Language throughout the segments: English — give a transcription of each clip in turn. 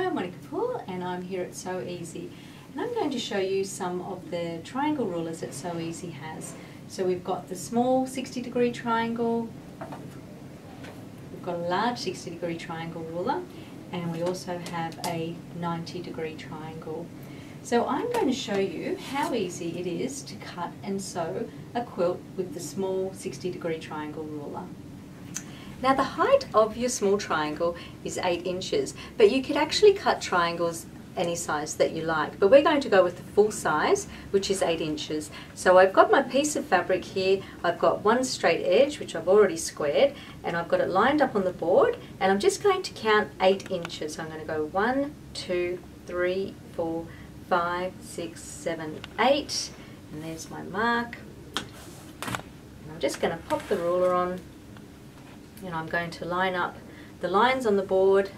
Hi, I'm Monica Poole and I'm here at Sew Easy, and I'm going to show you some of the triangle rulers that Sew Easy has. So we've got the small 60-degree triangle, we've got a large 60-degree triangle ruler, and we also have a 90-degree triangle. So I'm going to show you how easy it is to cut and sew a quilt with the small 60-degree triangle ruler. Now the height of your small triangle is 8 inches, but you could actually cut triangles any size that you like. But we're going to go with the full size, which is 8 inches. So I've got my piece of fabric here, I've got one straight edge, which I've already squared, and I've got it lined up on the board, and I'm just going to count 8 inches. So I'm going to go 1, 2, 3, 4, 5, 6, 7, 8, and there's my mark. And I'm just going to pop the ruler on. And I'm going to line up the lines on the board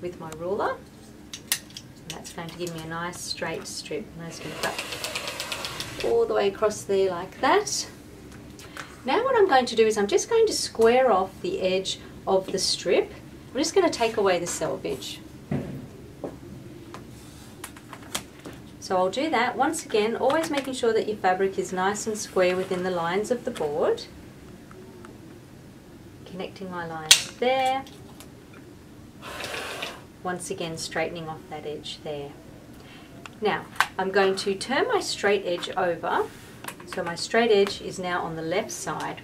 with my ruler, and that's going to give me a nice straight strip, and that's going to cut all the way across there like that. Now what I'm going to do is I'm just going to square off the edge of the strip. I'm just going to take away the selvage. So I'll do that once again, always making sure that your fabric is nice and square within the lines of the board. Connecting my lines there, once again straightening off that edge there. Now I'm going to turn my straight edge over, so my straight edge is now on the left side.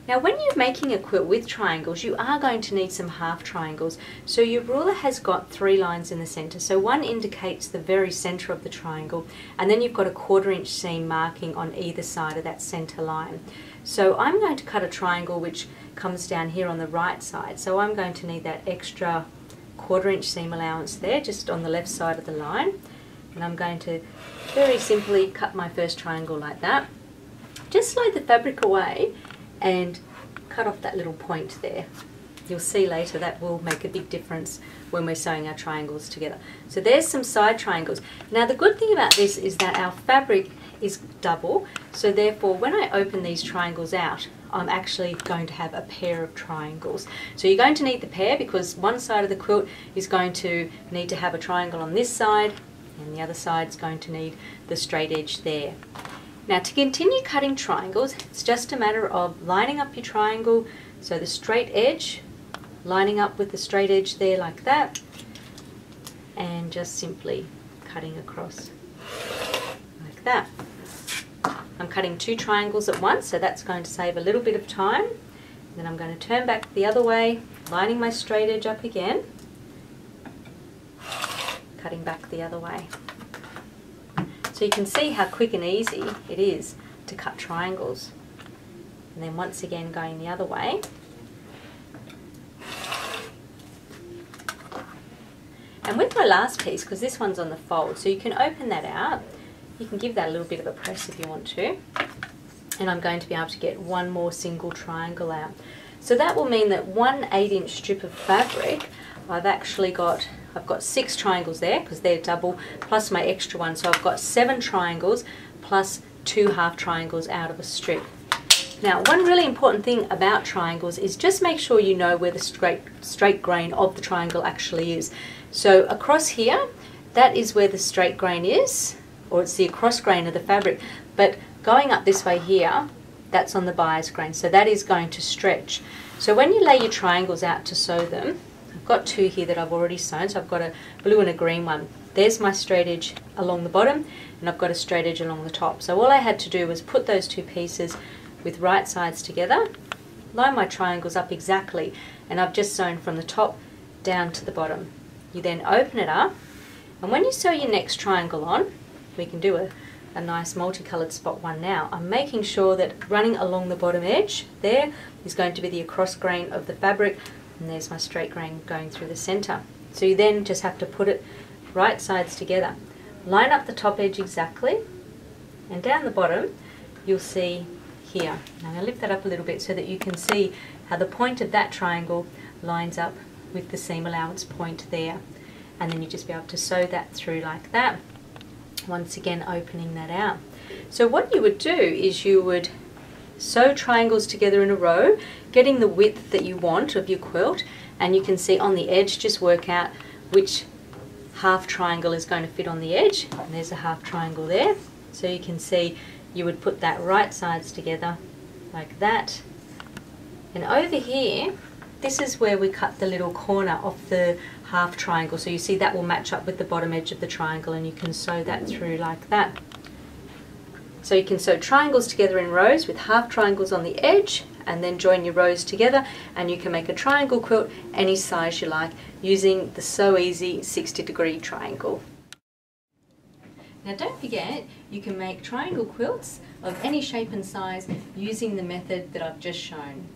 Now when you're making a quilt with triangles, you are going to need some half triangles. So your ruler has got 3 lines in the center, so one indicates the very center of the triangle, and then you've got a 1/4 inch seam marking on either side of that center line. So I'm going to cut a triangle which comes down here on the right side, so I'm going to need that extra 1/4 inch seam allowance there, just on the left side of the line, and I'm going to very simply cut my first triangle like that. Just slide the fabric away and cut off that little point there. You'll see later that will make a big difference when we're sewing our triangles together. So there's some side triangles. Now the good thing about this is that our fabric is double, so therefore when I open these triangles out, I'm actually going to have a pair of triangles. So you're going to need the pair because one side of the quilt is going to need to have a triangle on this side, and the other side is going to need the straight edge there. Now to continue cutting triangles, it's just a matter of lining up your triangle, so the straight edge lining up with the straight edge there like that, and just simply cutting across like that. I'm cutting 2 triangles at once, so that's going to save a little bit of time. Then I'm going to turn back the other way, lining my straight edge up again, cutting back the other way. So you can see how quick and easy it is to cut triangles. And then once again going the other way. And with my last piece, because this one's on the fold, so you can open that out. You can give that a little bit of a press if you want to. And I'm going to be able to get one more single triangle out. So that will mean that one 8-inch strip of fabric, I've got 6 triangles there because they're double, plus my extra one. So I've got 7 triangles plus 2 half triangles out of a strip. Now one really important thing about triangles is just make sure you know where the straight grain of the triangle actually is. So across here, that is where the straight grain is, or it's the across grain of the fabric, but going up this way here, that's on the bias grain, so that is going to stretch. So when you lay your triangles out to sew them, I've got 2 here that I've already sewn, so I've got a blue and a green one. There's my straight edge along the bottom, and I've got a straight edge along the top. So all I had to do was put those 2 pieces with right sides together, line my triangles up exactly, and I've just sewn from the top down to the bottom. You then open it up, and when you sew your next triangle on, we can do a nice multicolored spot one now. I'm making sure that running along the bottom edge there is going to be the across grain of the fabric, and there's my straight grain going through the center. So you then just have to put it right sides together. Line up the top edge exactly, and down the bottom you'll see here. And I'm going to lift that up a little bit so that you can see how the point of that triangle lines up with the seam allowance point there. And then you just be able to sew that through like that. Once again opening that out. So what you would do is you would sew triangles together in a row, getting the width that you want of your quilt, and you can see on the edge just work out which half triangle is going to fit on the edge, and there's a half triangle there. So you can see you would put that right sides together like that. And over here, this is where we cut the little corner off the half triangle. So you see that will match up with the bottom edge of the triangle, and you can sew that through like that. So you can sew triangles together in rows with half triangles on the edge, and then join your rows together, and you can make a triangle quilt any size you like using the So Easy 60-degree triangle. Now don't forget, you can make triangle quilts of any shape and size using the method that I've just shown.